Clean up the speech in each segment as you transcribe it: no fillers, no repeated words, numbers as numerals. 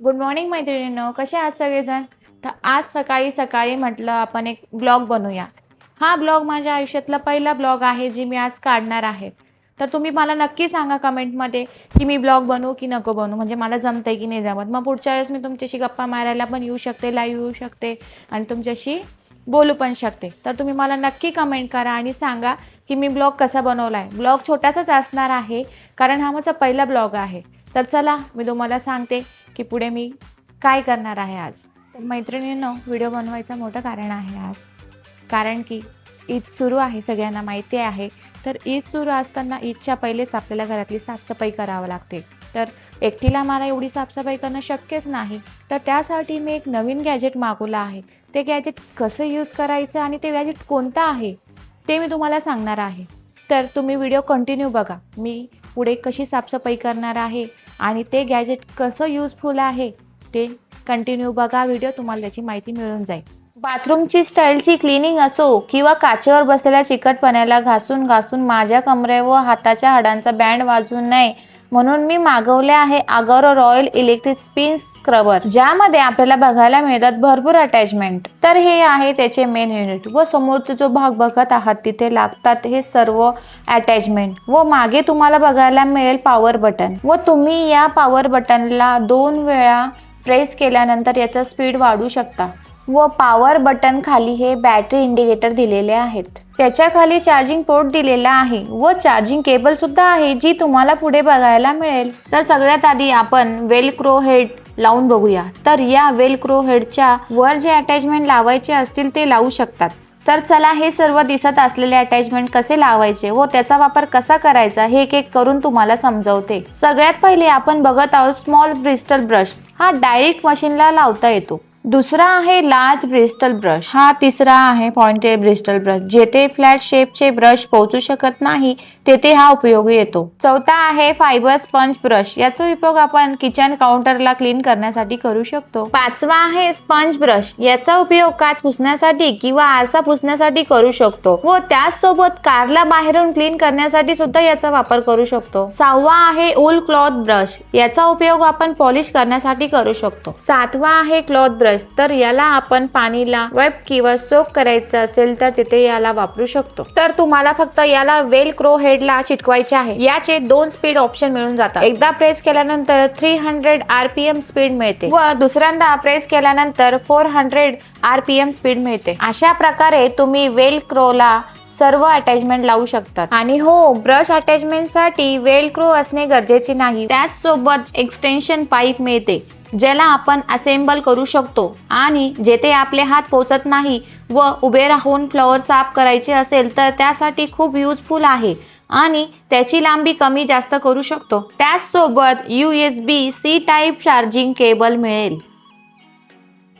Good morning मैत्रिणींनो, कसे आहात सगळेजण? तर आज सकाळी सकाळी म्हटलं आपण एक ब्लॉग बनवूया. हा ब्लॉग माझ्या आयुष्यातला पहिला ब्लॉग आहे जी मी आज काढणार आहे. तर तुम्ही मला नक्की सांगा कमेंटमध्ये की मी ब्लॉग बनवू की नको बनवू, म्हणजे मला जमतंय की नाही जमत. मग पुढच्या वेळेस मी तुमच्याशी गप्पा मारायला पण येऊ शकते, लाईव्ह येऊ शकते आणि तुमच्याशी बोलू पण शकते. तर तुम्ही मला नक्की कमेंट करा आणि सांगा की मी ब्लॉग कसा बनवला आहे. ब्लॉग छोटासाच असणार आहे कारण हा माझा पहिला ब्लॉग आहे. तर चला मी तुम्हाला सांगते की पुढे मी काय करणार आहे आज. तर मैत्रिणींनो, व्हिडिओ बनवायचं मोठं कारण आहे आज, कारण की ईद सुरू आहे, सगळ्यांना माहिती आहे. तर ईद सुरू असताना ईदच्या पहिलेच आपल्याला घरातली साफसफाई करावं लागते. तर एकटीला मला एवढी साफसफाई करणं शक्यच नाही. तर त्यासाठी मी एक नवीन गॅजेट मागवलं आहे. ते गॅजेट कसं यूज करायचं आणि ते गॅजेट कोणतं आहे ते मी तुम्हाला सांगणार आहे. तर तुम्ही व्हिडिओ कंटिन्यू बघा. मी पुढे कशी साफसफाई करणार आहे आणि ते गॅजेट कसं यूजफुल आहे ते कंटिन्यू बघा व्हिडिओ, तुम्हाला त्याची माहिती मिळून जाईल. बाथरूमची स्टाईलची क्लिनिंग असो किंवा काचेवर बसलेल्या चिकटपणाला घासून घासून माझ्या कमरे व हाताच्या हाडांचा बँड वाजवू नये म्हणून मी मागवले आहे आगारो रॉयल इलेक्ट्रिक स्पिन स्क्रबर, ज्यामध्ये आपल्याला बघायला मिळतात भरपूर अटॅचमेंट. तर हे आहे त्याचे मेन युनिट व समोरचा जो भाग बघत आहात तिथे लागतात हे सर्व अटॅचमेंट व मागे तुम्हाला बघायला मिळेल पॉवर बटन व तुम्ही या पॉवर बटनला 2 वेळा प्रेस केल्यानंतर याचा स्पीड वाढवू शकता. व पॉवर बटन खाली हे बॅटरी इंडिकेटर दिलेले आहेत. त्याच्या खाली चार्जिंग पोर्ट दिलेला आहे व चार्जिंग केबल सुद्धा आहे जी तुम्हाला पुढे बघायला मिळेल. तर सगळ्यात आधी आपण वेलक्रो हेड लावून बघूया. तर या वेलक्रो हेडच्या वर जे अटॅचमेंट लावायचे असतील ते लावू शकतात. तर चला हे सर्व दिसत असलेले अटॅचमेंट कसे लावायचे व त्याचा वापर कसा करायचा हे एक एक करून तुम्हाला समजावते. सगळ्यात पहिले आपण बघत आहोत स्मॉल ब्रिस्टल ब्रश. हा डायरेक्ट मशीनला लावता येतो. दुसरा आहे लार्ज ब्रिस्टल ब्रश. हा तिसरा आहे पॉइंटेड ब्रिस्टल ब्रश. जेथे फ्लॅट शेपचे ब्रश पोहोचू शकत नाही तेथे हा उपयोगी येतो. चौथा आहे फायबर स्पंज ब्रश. याचा उपयोग आपण किचन काउंटरला क्लीन करण्यासाठी करू शकतो. पाचवा आहे स्पंज ब्रश. याचा उपयोग काच पुसण्यासाठी किंवा आरसा पुसण्यासाठी करू शकतो व त्याचसोबत कारला बाहेरून क्लीन करण्यासाठी सुद्धा याचा वापर करू शकतो. सहावा आहे वूल क्लॉथ ब्रश. याचा उपयोग आपण पॉलिश करण्यासाठी करू शकतो. सातवा आहे क्लॉथ ब्रश. तर याला आपण पाणीला वेप किंवा सोक करायचं असेल तर तिथे याला वापरू शकतो. तर तुम्हाला फक्त याला वेलक्रो हेडला चिटकवायचे आहे. याचे 2 स्पीड ऑप्शन मिळून जातात. एकदा प्रेस केल्यानंतर 300 RPM स्पीड मिळते व दुसऱ्यांदा प्रेस केल्यानंतर 400 RPM स्पीड मिळते. अशा प्रकारे तुम्ही वेलक्रोला सर्व अटॅचमेंट लावू शकतात. आणि हो, ब्रश अटॅचमेंट साठी वेलक्रो असणे गरजेचे नाही. त्याचसोबत एक्सटेन्शन पाईप मिळते ज्याला आपण असेंबल करू शकतो आणि जेथे आपले हात पोहोचत नाही व उभे राहून फ्लोअर साफ करायचे असेल तर त्यासाठी खूप युजफुल आहे आणि त्याची लांबी कमी जास्त करू शकतो. त्याचसोबत USB-C टाईप चार्जिंग केबल मिळेल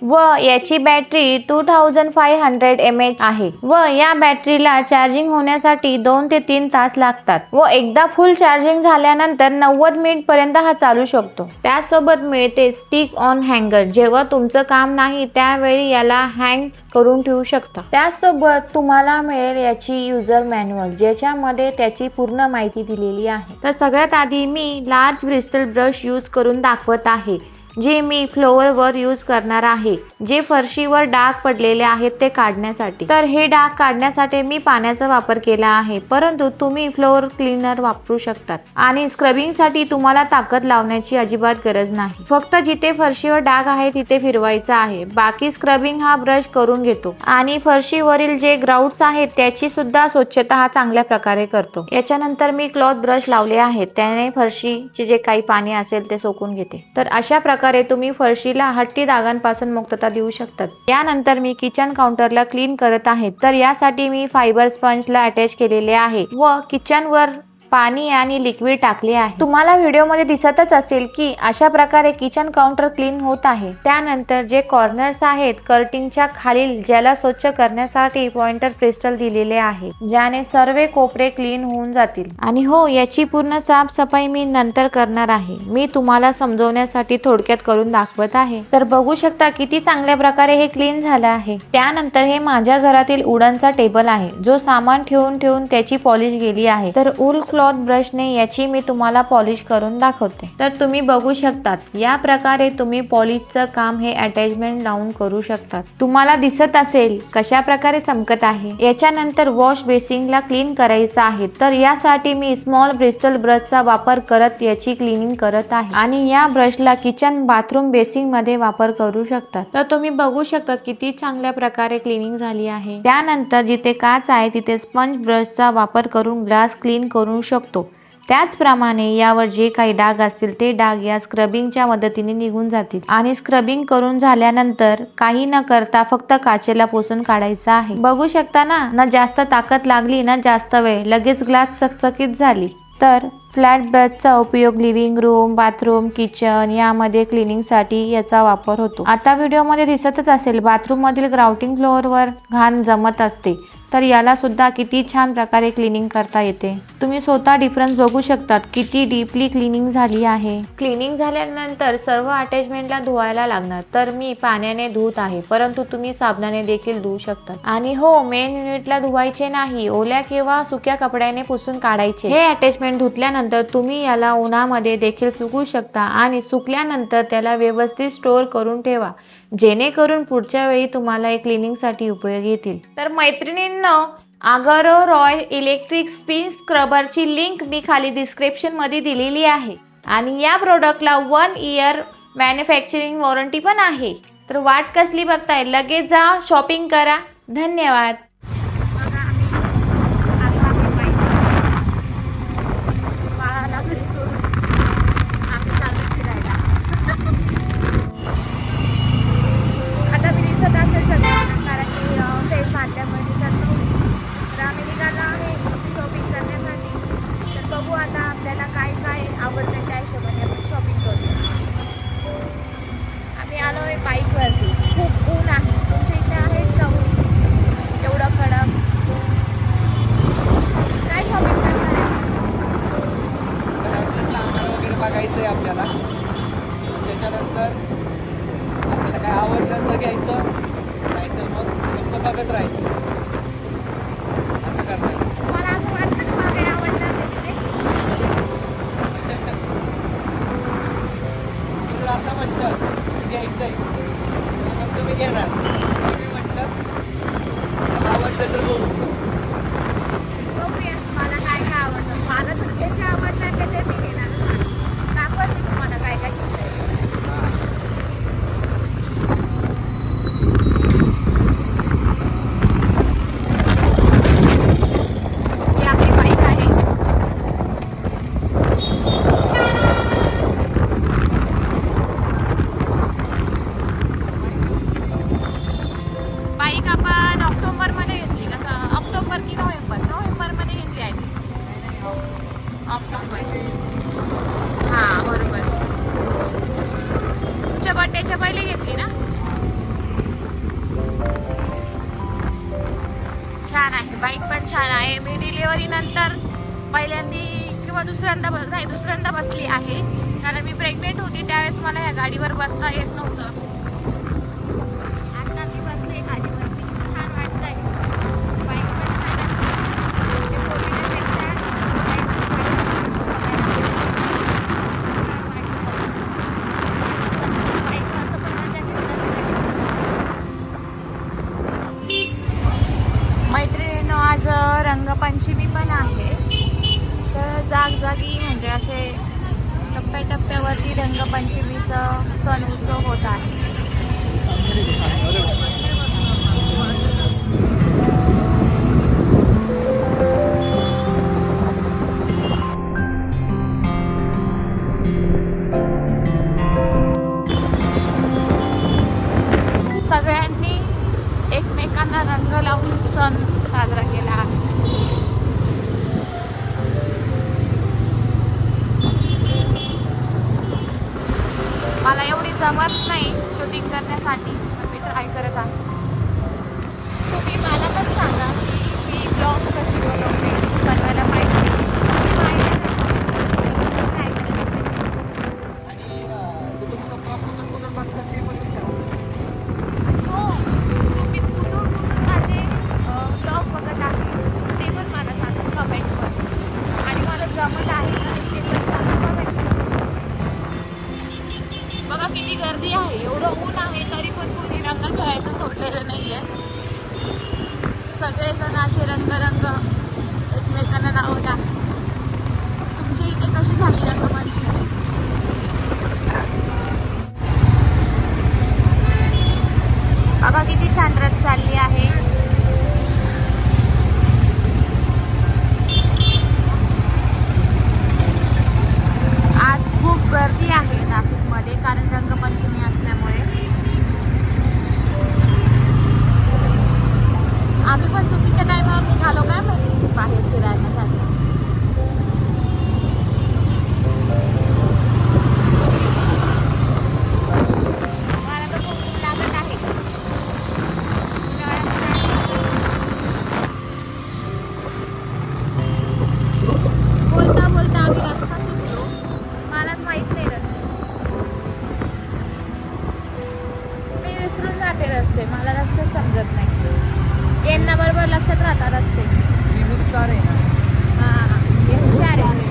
व याची बॅटरी 2500 mAh आहे व या बॅटरीला चार्जिंग होण्यासाठी 2 ते 3 तास लागतात व एकदा फुल चार्जिंग झाल्यानंतर 90 मिनिट पर्यंत हा चालू शकतो. त्यासोबत मिळते स्टिक ऑन हँगर. जेव्हा तुमचं काम नाही त्यावेळी याला हँग करून ठेवू शकता. त्यासोबत तुम्हाला मिळेल याची युजर मॅन्युअल ज्याच्यामध्ये त्याची पूर्ण माहिती दिलेली आहे. तर सगळ्यात आधी मी लार्ज ब्रिस्टल ब्रश यूज करून दाखवत आहे जे मी फ्लोअरवर यूज करणार आहे, जे फरशीवर डाग पडलेले आहेत ते काढण्यासाठी. तर हे डाग काढण्यासाठी मी पाण्याचा वापर केला आहे, परंतु तुम्ही फ्लोअर क्लीनर वापरू शकतात. आणि स्क्रबिंगसाठी तुम्हाला ताकद लावण्याची अजिबात गरज नाही. फक्त जिथे फरशीवर डाग आहे तिथे फिरवायचा आहे. बाकी स्क्रबिंग हा ब्रश करून घेतो आणि फरशीवरील जे ग्राउंड्स आहेत त्याची सुद्धा स्वच्छता हा चांगल्या प्रकारे करतो. याच्यानंतर मी क्लॉथ ब्रश लावले आहेत, त्याने फरशीचे जे काही पाणी असेल ते सोकून घेते. तर अशा प्रकारे तुम्ही फरशीला हट्टी डागांपासून मुक्तता देऊ शकतात. यानंतर मी किचन काउंटरला क्लीन करत आहे. तर यासाठी मी फायबर स्पंजला अटॅच केलेले आहे व किचनवर पाणी आणि लिक्विड टाकले आहे. तुम्हाला व्हिडिओमध्ये दिसतच असेल की अशा प्रकारे किचन काउंटर क्लीन होत आहे. त्यानंतर जे कॉर्नर्स आहेत कर्टिंगच्या खालील ज्याला स्वच्छ करण्यासाठी पॉइंटर क्रिस्टल दिलेले आहे ज्याने सर्व कोपरे क्लीन होऊन जातील. आणि हो, याची पूर्ण साफसफाई मी नंतर करणार आहे. मी तुम्हाला समजवण्यासाठी थोडक्यात करून दाखवत आहे. तर बघू शकता किती चांगल्या प्रकारे हे क्लीन झालं आहे. त्यानंतर हे माझ्या घरातील वुडनचा टेबल आहे जो सामान ठेवून ठेवून त्याची पॉलिश गेली आहे. तर वूल क्लॉथ ब्रशने याची मी तुम्हाला पॉलिश करून दाखवते। तर तुम्ही बघू शकतात या प्रकारे तुम्ही पॉलिशचं काम हे अटॅचमेंट लावून करू शकतात। तुम्हाला दिसत असेल कशा प्रकारे चमकत आहे। याच्यानंतर वॉश बेसिनला क्लीन करायचं आहे, तर यासाठी मी स्मॉल ब्रिस्टल ब्रशचा वापर करत याची क्लिनिंग करत आहे आणि या ब्रशला किचन बाथरूम बेसिन मध्ये वापर करू शकतात। तर तुम्ही बघू शकतात किती चांगल्या प्रकारे क्लिनिंग झाली आहे। त्यानंतर जिथे काच आहे तिथे स्पंज ब्रशचा वापर करून ग्लास क्लीन करू शकतो। त्याचप्रमाणे यावर जे काही डाग असतील ते डाग या स्क्रबिंगच्या मदतीने निघून जातील आणि स्क्रबिंग करून झाल्यानंतर काही न करता फक्त काचेला पुसून काढायचं आहे। बघू शकता ना जास्त ताकद लागली ना जास्त वेळ, लगेच ग्लास चकचकीत झाली। तर फ्लॅट ब्रशचा उपयोग लिव्हिंग रूम, बाथरूम, किचन यामध्ये क्लिनिंगसाठी याचा वापर होतो। आता व्हिडिओमध्ये दिसतच असेल बाथरूम मधील ग्राउटिंग फ्लोअरवर घाण जमत असते, तर याला सुद्धा किती छान प्रकारे क्लिनिंग करता येते। तुम्ही स्वतः डिफरन्स बघू शकतात किती डीपली क्लिनिंग झाली आहे। क्लिनिंग झाल्यानंतर सर्व अटॅचमेंटला धुवायला लागणार, तर मी पाण्याने धुत आहे, परंतु तुम्ही साबणाने देखील धुवू शकता। आणि हो, मेन युनिटला धुवायचे नाही, ओल्या किंवा सुक्या कपड्याने पुसून काढायचे। हे अटॅचमेंट धुतल्यानंतर तुम्ही याला उन्हामध्ये देखील सुकवू शकता आणि सुकल्यानंतर त्याला व्यवस्थित स्टोअर करून ठेवा, जेणेकरून पुढच्या वेळी तुम्हाला हे क्लिनिंगसाठी उपयोगी येतील। तर मैत्रिणींनो, आगारो रॉयल इलेक्ट्रिक स्पिन स्क्रबरची लिंक मी खाली डिस्क्रिप्शन मध्ये दिलेली आहे आणि या प्रोडक्टला 1 इयर मॅन्युफॅक्चरिंग वॉरंटी पण आहे। तर वाट कसली बघताय, लगेच जा शॉपिंग करा। धन्यवाद। खूप ऊन आहे, तुमच्या इथे आहेत का ऊन एवढं कडक? काय शॉपिंग करणार आहे? आपलं सामान वगैरे बघायचं आहे आपल्याला, त्याच्यानंतर आपल्याला काय आवडलं तर घ्यायचं, नाहीतर मग फक्त बघत राहायचं, असं करणार। मला असं वाटतं की मला काही आवडणार नाही तिथे. मी जर आता म्हटलं घ्यायचं आहे मग तुम्ही घेणार, तुम्ही म्हटलं आवडलं तर बघू। बघूया मला काय काय आवडतं। मला तर जे जे आवडणार ते मी घेणार। दाखवते तुम्हाला काय काय घेतलंय। ही आपली बाईक आहे। बाईक आपण ऑक्टोबरमध्ये घेतली, कसं ऑक्टोबर की नोव्हेंबरमध्ये घेतली आहे ती। ऑक्टोबर, हां बरोबर, तुमच्या बर्थडेच्या पहिले घेतली ना? छान आहे, बाईक पण छान आहे। मी डिलिव्हरी नंतर पहिल्यांदा किंवा दुसऱ्यांदा बसली आहे, कारण मी प्रेग्नेंट होती त्यावेळेस मला या गाडीवर बसता येत नव्हतं। आता मी बसले गाडीवरती, छान वाटतंय। बाईक पण छान असते, फोर व्हीलरपेक्षा बाईकवरचं पण मजा मैत्रिणींनो, आज रंगपंचमी पण आहे, तर जागजागी म्हणजे असे टप्प्याटप्प्यावरती रंगपंचमीचा सण उत्सव होत आहे। सगळ्यांनी एकमेकांना रंग लावून सण साजरा केला आहे। मला एवढी जमत नाही शूटिंग करण्यासाठी, पण मी ट्राय करत आहे। तुम्ही मला पण सांगा की मी ब्लॉग कशी बनवायला पाहिजे, ट्राय करायला पाहिजे। आणि ते तुमचं कुठून बघतात ते पण विचारा। हो, तुम्ही कुठून माझे ब्लॉग बघत आहे ते पण मला सांगा कमेंटवर, आणि मला सगळेजण असे रंगरंग एकमेकांना लावता. तुमच्या इथे कशी झाली रंगपंचमी? बघा किती छान रथ चालली आहे. आज खूप गर्दी आहे नाशिकमध्ये कारण रंगपंचमी असल्यामुळे. आम्ही पण चुकीच्या टायमावर निघालो काय माहिती बाहेर फिरायसाठी. मला तर खूप ऊन लागत आहे. बोलता बोलता आम्ही रस्ता चुकलो. मलाच माहित नाही रस्ते. मी विसरून जाते रस्ते. मला रस्ते समजत नाही. यांना बरोबर लक्षात राहतात रस्ते. मी हुशार आहे ना. हा हे हुशार आहे.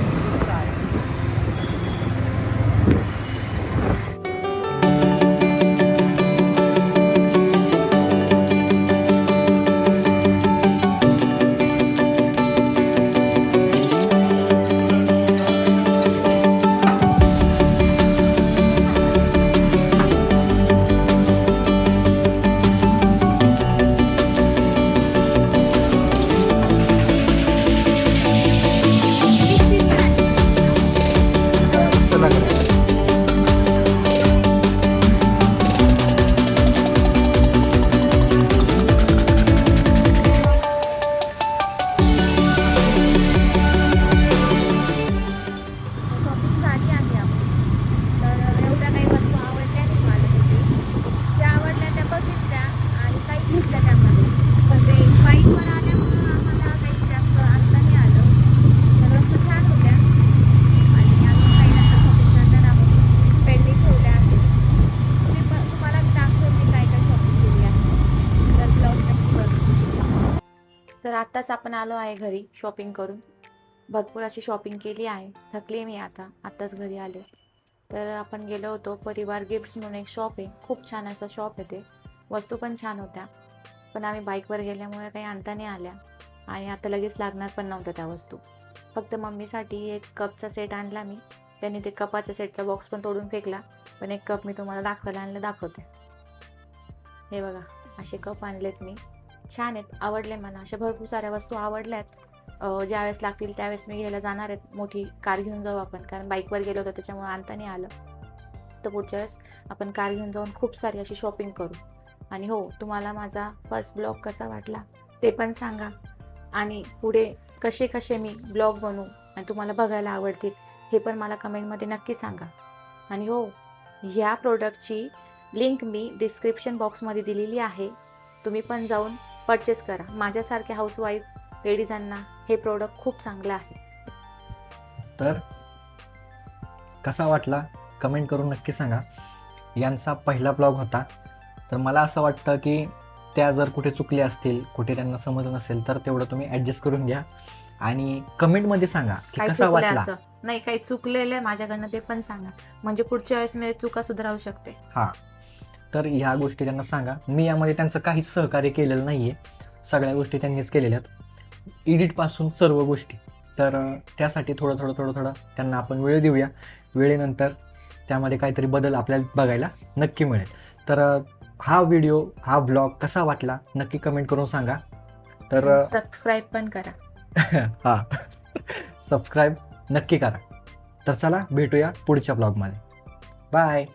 शॉपिंग झाली आहे आपली. तर एवढ्या काही वस्तू आवडल्या नाही मला त्याची. ज्या आवडल्या त्या बघितल्या आणि काही घेतल्या त्यामध्ये. पण ते बाईकवर आल्यामुळं आम्हाला काही जास्त आणता नाही आलं. तर वस्तू छान होत्या आणि आम्ही पहिल्यांदा शॉपिंग करणार आहोत. पेंडिंग ठेवल्या आहेत. तुम्हाला दाखवेल मी काय काय शॉपिंग केली आहे. तर ब्लॉग नक्की बघा. तर आत्ताच आपण आलो आहे घरी शॉपिंग करून. भरपूर अशी शॉपिंग केली आहे. थकली मी आत्ताच घरी आले. तर आपण गेलो होतो परिवार गिफ्ट्स म्हणून एक शॉप आहे. खूप छान असं शॉप आहे ते. वस्तू पण छान होत्या. पण आम्ही बाईकवर गेल्यामुळे काही आणता नाही आल्या आणि आता लगेच लागणार पण नव्हत्या त्या वस्तू. फक्त मम्मीसाठी एक कपचा सेट आणला मी. त्यांनी ते कपाच्या सेटचा बॉक्स पण तोडून फेकला. पण एक कप मी तुम्हाला दाखवते. हे बघा असे कप आणलेत मी. छान आहेत. आवडले मला. अशा भरपूर साऱ्या वस्तू आवडल्यात. ज्यावेळेस लागतील त्यावेळेस मी घ्यायला जाणार आहेत. मोठी कार घेऊन जाऊ आपण कारण बाईकवर गेलो होतो त्याच्यामुळे आणता नाही आलं. तर पुढच्या वेळेस आपण कार घेऊन जाऊन खूप सारी अशी शॉपिंग करू. आणि हो, तुम्हाला माझा फर्स्ट ब्लॉग कसा वाटला ते पण सांगा. आणि पुढे कसे कसे मी ब्लॉग बनवू आणि तुम्हाला बघायला आवडतील हे पण मला कमेंटमध्ये नक्की सांगा. आणि हो, ह्या प्रोडक्टची लिंक मी डिस्क्रिप्शन बॉक्समध्ये दिलेली आहे. तुम्ही पण जाऊन परचेस करा. माझ्यासारख्या हाऊसवाईफ लेडीजांना हे प्रोडक्ट खूप चांगलं आहे. तर कसा वाटला कमेंट करून नक्की सांगा. यांचा पहिला ब्लॉग होता. तर मला असं वाटतं की त्या जर कुठे चुकल्या असतील, कुठे त्यांना समजलं नसेल तर तेवढं तुम्ही ॲडजस्ट करून घ्या आणि कमेंटमध्ये सांगा की काही कसा चुकलं वाटला. असं नाही, काही चुकलेलं आहे माझ्याकडनं ते पण सांगा. म्हणजे पुढच्या वेळेस मी चुका सुधारू शकते. हां, तर ह्या गोष्टी त्यांना सांगा. मी यामध्ये त्यांचं काहीच सहकार्य केलेलं नाही आहे. सगळ्या गोष्टी त्यांनीच केलेल्या आहेत, एडिटपासून सर्व गोष्टी. तर त्यासाठी थोडं त्यांना आपण वेळ देऊया. वेळेनंतर त्यामध्ये काहीतरी बदल आपल्याला बघायला नक्की मिळेल. तर हा ब्लॉग कसा वाटला नक्की कमेंट करून सांगा. तर सबस्क्राईब पण करा. हां, सबस्क्राईब नक्की करा. तर चला भेटूया पुढच्या ब्लॉगमध्ये. बाय.